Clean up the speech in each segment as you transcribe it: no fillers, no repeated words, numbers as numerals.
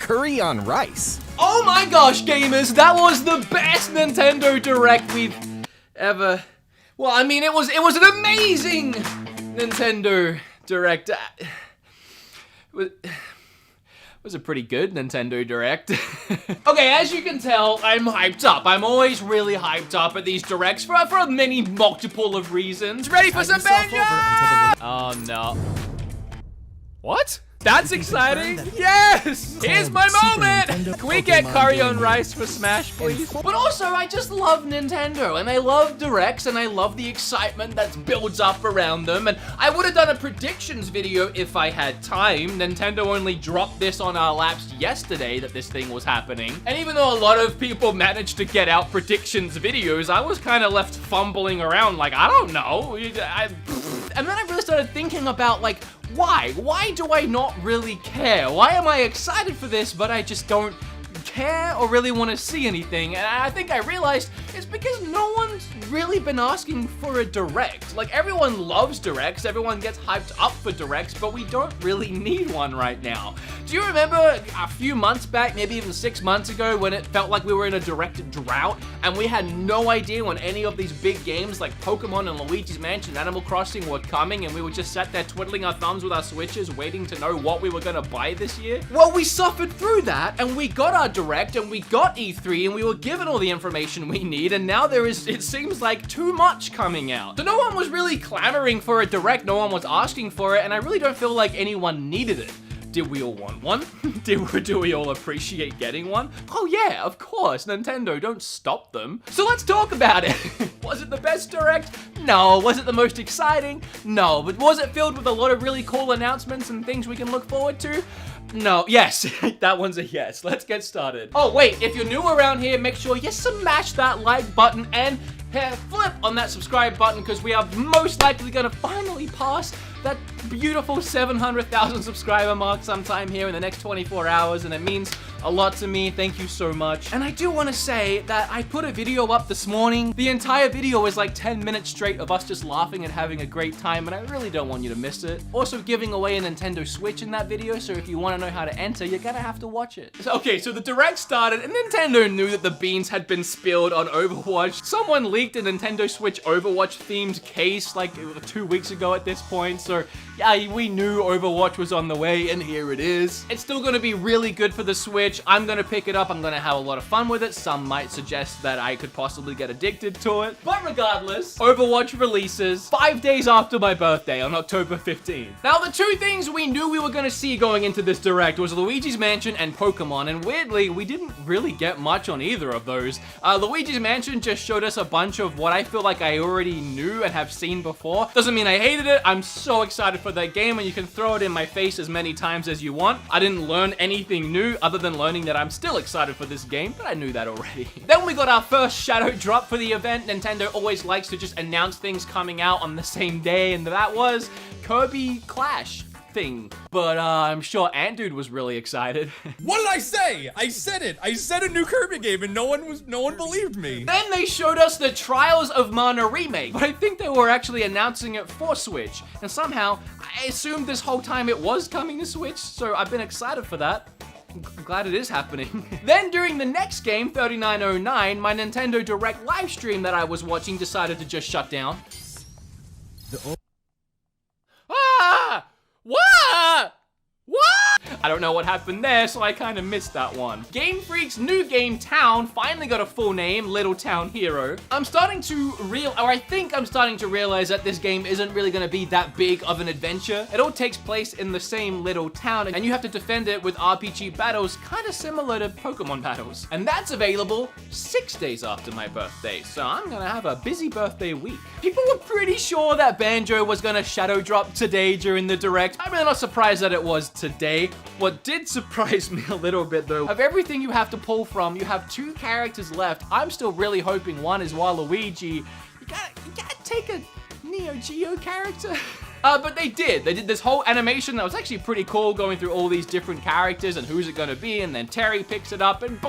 Curry on rice. Oh my gosh, gamers, that was the best Nintendo Direct we've ever... Well, I mean, it was an amazing Nintendo Direct. It was a pretty good Nintendo Direct. Okay, as you can tell, I'm hyped up. I'm always really hyped up at these Directs for many multiple of reasons. Ready for some Banjo? Oh no. What? That's exciting! Yes! Here's my moment! Can we get curry on rice for Smash, please? But also, I just love Nintendo, and I love Directs, and I love the excitement that builds up around them, and I would have done a predictions video if I had time. Nintendo only dropped this on our laps yesterday that this thing was happening. And even though a lot of people managed to get out predictions videos, I was kind of left fumbling around like, I don't know. And then I really started thinking about, like, why? Why do I not really care? Why am I excited for this, but I just don't care or really want to see anything? And I think I realized it's because no one's really been asking for a Direct. Like, everyone loves Directs, everyone gets hyped up for Directs, but we don't really need one right now. Do you remember a few months back, maybe even 6 months ago, when it felt like we were in a Direct drought and we had no idea when any of these big games like Pokemon and Luigi's Mansion and Animal Crossing were coming, and we were just sat there twiddling our thumbs with our Switches waiting to know what we were gonna buy this year? Well, we suffered through that, and we got our Direct, and we got E3, and we were given all the information we need, and now there is, it seems like, too much coming out. So no one was really clamoring for a Direct, no one was asking for it, and I really don't feel like anyone needed it. Did we all want one? Do we all appreciate getting one? Oh yeah, of course, Nintendo, don't stop them. So let's talk about it. Was it the best Direct? No. Was it the most exciting? No. But was it filled with a lot of really cool announcements and things we can look forward to? No. Yes. That one's a yes. Let's get started. Oh wait, if you're new around here, make sure you smash that like button and flip on that subscribe button, because we are most likely gonna finally pass that beautiful 700,000 subscriber mark sometime here in the next 24 hours, and it means a lot to me. Thank you so much. And I do want to say that I put a video up this morning. The entire video is like 10 minutes straight of us just laughing and having a great time, and I really don't want you to miss it. Also giving away a Nintendo Switch in that video, so if you want to know how to enter, you're gonna have to watch it. Okay, so the Direct started, and Nintendo knew that the beans had been spilled on Overwatch. Someone leaked a Nintendo Switch Overwatch themed case like 2 weeks ago at this point, so yeah, we knew Overwatch was on the way, and here it is. It's still gonna be really good for the Switch. I'm gonna pick it up, I'm gonna have a lot of fun with it. Some might suggest that I could possibly get addicted to it. But regardless, Overwatch releases 5 days after my birthday on October 15th. Now, the two things we knew we were gonna see going into this Direct was Luigi's Mansion and Pokemon, and weirdly, we didn't really get much on either of those. Luigi's Mansion just showed us a bunch of what I feel like I already knew and have seen before. Doesn't mean I hated it. I'm so excited for that game, and you can throw it in my face as many times as you want. I didn't learn anything new other than learning that I'm still excited for this game, but I knew that already. Then we got our first shadow drop for the event. Nintendo always likes to just announce things coming out on the same day, and that was Kirby Clash thing. But I'm sure Ant-Dude was really excited. What did I say? I said it. I said a new Kirby game, and no one believed me. Then they showed us the Trials of Mana remake, but I think they were actually announcing it for Switch. And somehow, I assumed this whole time it was coming to Switch, so I've been excited for that. I'm glad it is happening. Then during the next game, 3909, my Nintendo Direct live stream that I was watching decided to just shut down. Ah! What? What? I don't know what happened there, so I kind of missed that one. Game Freak's new game, Town, finally got a full name, Little Town Hero. I think I'm starting to realize that this game isn't really gonna be that big of an adventure. It all takes place in the same little town, and you have to defend it with RPG battles, kind of similar to Pokemon battles. And that's available 6 days after my birthday, so I'm gonna have a busy birthday week. People were pretty sure that Banjo was gonna shadow drop today during the Direct. I'm really not surprised that it was today. What did surprise me a little bit though, of everything you have to pull from, you have 2 characters left. I'm still really hoping one is Waluigi. You gotta take a Neo Geo character. But they did this whole animation that was actually pretty cool, going through all these different characters and who's it gonna be, and then Terry picks it up and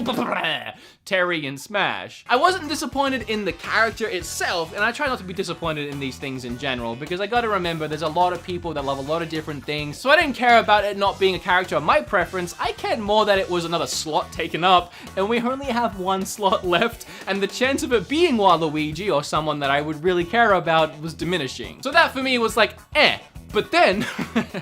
Terry in Smash. I wasn't disappointed in the character itself, and I try not to be disappointed in these things in general, because I gotta remember there's a lot of people that love a lot of different things, so I didn't care about it not being a character of my preference. I cared more that it was another slot taken up, and we only have one slot left, and the chance of it being Waluigi or someone that I would really care about was diminishing. So that for me was like, eh. But then,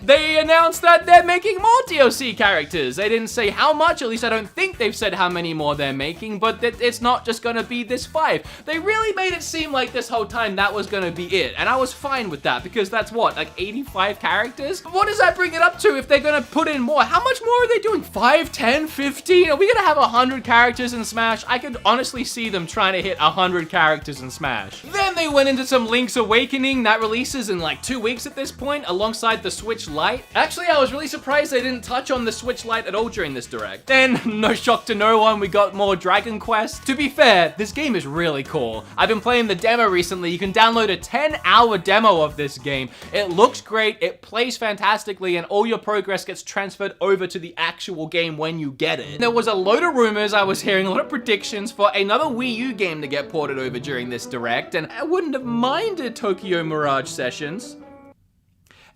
they announced that they're making more DLC characters. They didn't say how much, at least I don't think they've said how many more they're making, but it's not just gonna be this 5. They really made it seem like this whole time that was gonna be it, and I was fine with that, because that's what, like 85 characters? What does that bring it up to if they're gonna put in more? How much more are they doing? 5, 10, 15? Are we gonna have 100 characters in Smash? I could honestly see them trying to hit 100 characters in Smash. Then they went into some Link's Awakening that releases in like 2 weeks at this point, alongside the Switch Lite. Actually, I was really surprised they didn't touch on the Switch Lite at all during this direct. Then, no shock to no one, we got more Dragon Quest. To be fair, this game is really cool. I've been playing the demo recently. You can download a 10-hour demo of this game. It looks great, it plays fantastically, and all your progress gets transferred over to the actual game when you get it. There was a load of rumors, I was hearing a lot of predictions for another Wii U game to get ported over during this direct, and I wouldn't have minded Tokyo Mirage Sessions.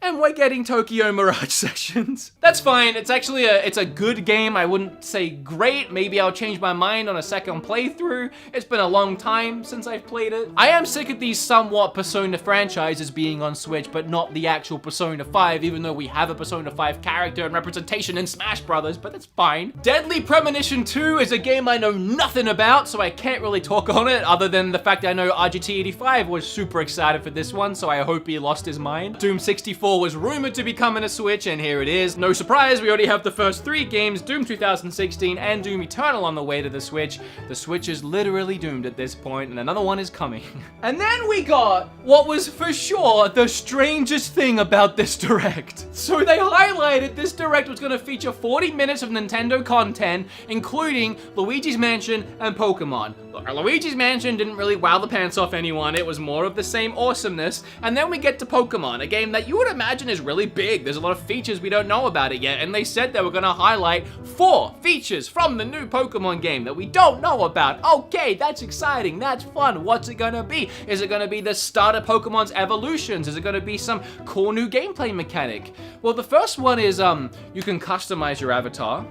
And we're getting Tokyo Mirage Sessions. That's fine. It's actually it's a good game. I wouldn't say great. Maybe I'll change my mind on a second playthrough. It's been a long time since I've played it. I am sick of these somewhat Persona franchises being on Switch, but not the actual Persona 5, even though we have a Persona 5 character and representation in Smash Brothers, but that's fine. Deadly Premonition 2 is a game I know nothing about, so I can't really talk on it, other than the fact that I know RGT85 was super excited for this one, so I hope he lost his mind. Doom 64 was rumored to be coming to Switch, and here it is. No surprise, we already have the first 3 games, Doom 2016 and Doom Eternal, on the way to the Switch. The Switch is literally doomed at this point, and another one is coming. And then we got what was for sure the strangest thing about this direct. So they highlighted this direct was going to feature 40 minutes of Nintendo content, including Luigi's Mansion and Pokemon. Luigi's Mansion didn't really wow the pants off anyone. It was more of the same awesomeness. And then we get to Pokemon, a game that you would imagine is really big. There's a lot of features we don't know about it yet, and they said they were gonna highlight 4 features from the new Pokemon game that we don't know about. Okay, that's exciting, that's fun. What's it gonna be? Is it gonna be the starter Pokemon's evolutions? Is it gonna be some cool new gameplay mechanic? Well, the first one is you can customize your avatar,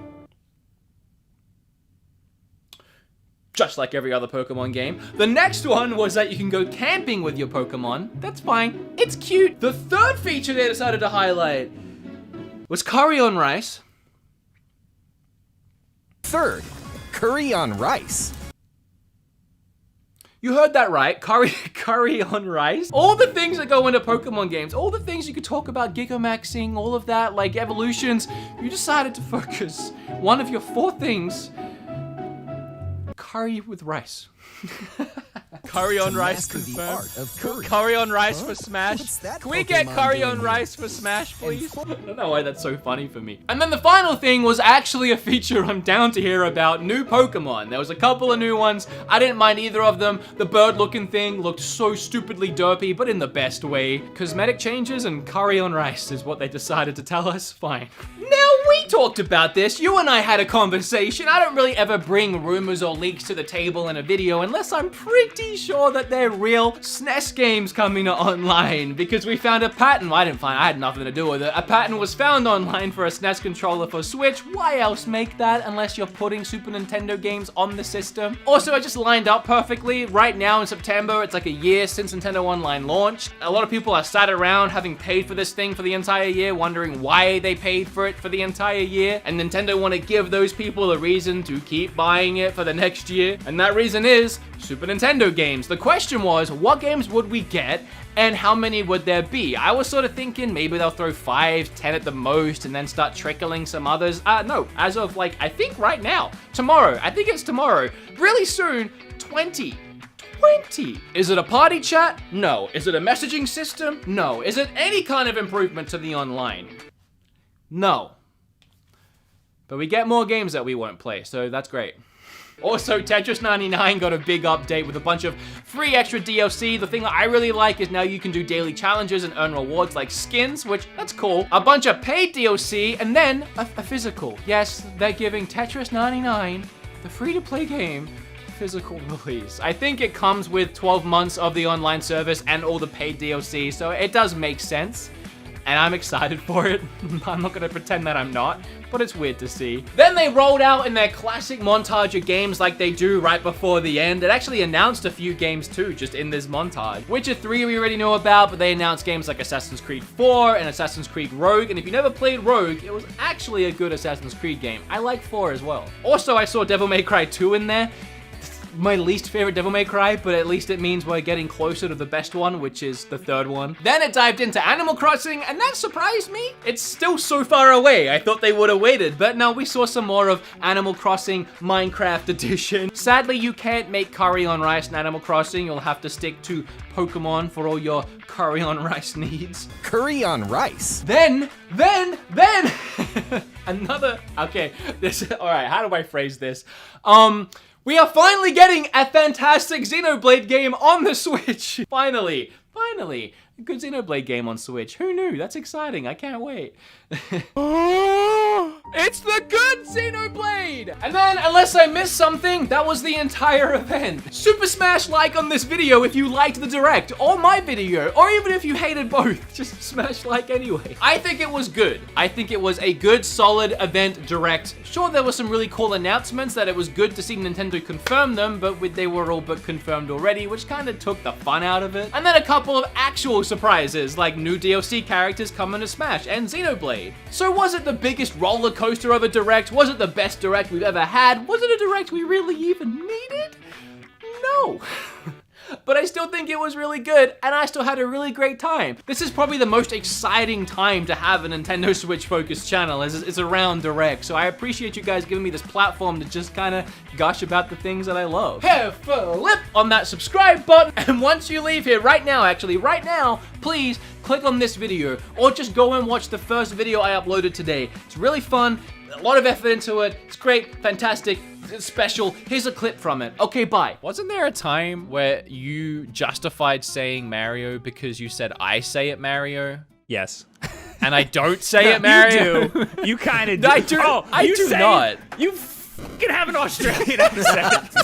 just like every other Pokemon game. The next one was that you can go camping with your Pokemon. That's fine. It's cute. The third feature they decided to highlight was curry on rice. Third, curry on rice. You heard that right. Curry on rice. All the things that go into Pokemon games, all the things you could talk about, Gigamaxing, all of that, like evolutions, you decided to focus one of your 4 things, curry with rice. Curry on rice confirmed. Curry on rice for Smash. Can we get curry on rice for Smash, please? I don't know why that's so funny for me. And then the final thing was actually a feature I'm down to hear about, new Pokemon. There was a couple of new ones. I didn't mind either of them. The bird-looking thing looked so stupidly derpy, but in the best way. Cosmetic changes and curry on rice is what they decided to tell us. Fine. Now, we talked about this. You and I had a conversation. I don't really ever bring rumors or leaks to the table in a video unless I'm pretty sure that they're real SNES games coming online, because we found a patent. Well, I didn't find, I had nothing to do with it. A patent was found online for a SNES controller for Switch. Why else make that unless you're putting Super Nintendo games on the system? Also, I just lined up perfectly. Right now in September, it's like a year since Nintendo Online launched. A lot of people are sat around having paid for this thing for the entire year, wondering why they paid for it for the entire year, and Nintendo want to give those people a reason to keep buying it for the next year, and that reason is Super Nintendo games. The question was, what games would we get, and how many would there be? I was sort of thinking maybe they'll throw 5, 10 at the most, and then start trickling some others. No, as of like, I think right now, tomorrow, I think it's tomorrow, really soon, 20. 20. Is it a party chat? No. Is it a messaging system? No. Is it any kind of improvement to the online? No. But we get more games that we won't play, so that's great. Also, Tetris 99 got a big update with a bunch of free extra DLC. The thing that I really like is now you can do daily challenges and earn rewards like skins, which that's cool. A bunch of paid DLC, and then a physical. Yes, they're giving Tetris 99, the free-to-play game, physical release. I think it comes with 12 months of the online service and all the paid DLC, so it does make sense. And I'm excited for it. I'm not gonna pretend that I'm not, but it's weird to see. Then they rolled out in their classic montage of games like they do right before the end. It actually announced a few games too, just in this montage. Witcher 3 we already know about, but they announced games like Assassin's Creed 4 and Assassin's Creed Rogue. And if you never played Rogue, it was actually a good Assassin's Creed game. I like 4 as well. Also, I saw Devil May Cry 2 in there. My least favorite Devil May Cry, but at least it means we're getting closer to the best one, which is the third one. Then it dived into Animal Crossing, and that surprised me. It's still so far away. I thought they would have waited, but no, we saw some more of Animal Crossing Minecraft Edition. Sadly, you can't make curry on rice in Animal Crossing. You'll have to stick to Pokemon for all your curry on rice needs. Curry on rice. Then, another, okay, all right, how do I phrase this? We are finally getting a fantastic Xenoblade game on the Switch. Finally, a good Xenoblade game on Switch. Who knew? That's exciting. I can't wait. It's the good Xenoblade! And then, unless I missed something, that was the entire event. Super smash like on this video if you liked the Direct, or my video, or even if you hated both. Just smash like anyway. I think it was good. I think it was a good, solid event Direct. Sure, there were some really cool announcements that it was good to see Nintendo confirm them, but they were all but confirmed already, which kind of took the fun out of it. And then a couple of actual surprises, like new DLC characters coming to Smash and Xenoblade. So was it the biggest roller coaster of a Direct? Was it the best Direct we've ever had? Was it a Direct we really even needed? No. But I still think it was really good, and I still had a really great time. This is probably the most exciting time to have a Nintendo Switch focused channel, as it's around Direct. So I appreciate you guys giving me this platform to just kind of gush about the things that I love. Hit flip on that subscribe button, and once you leave here right now, please click on this video, or just go and watch the first video I uploaded today. It's really fun, a lot of effort into it. It's great, fantastic, it's special. Here's a clip from it. Okay, bye. Wasn't there a time where you justified saying Mario because you said I say it Mario? Yes. And I don't say it Mario? You do. You kind of do. I do, Oh, I you do say not. You fucking have an Australian accent.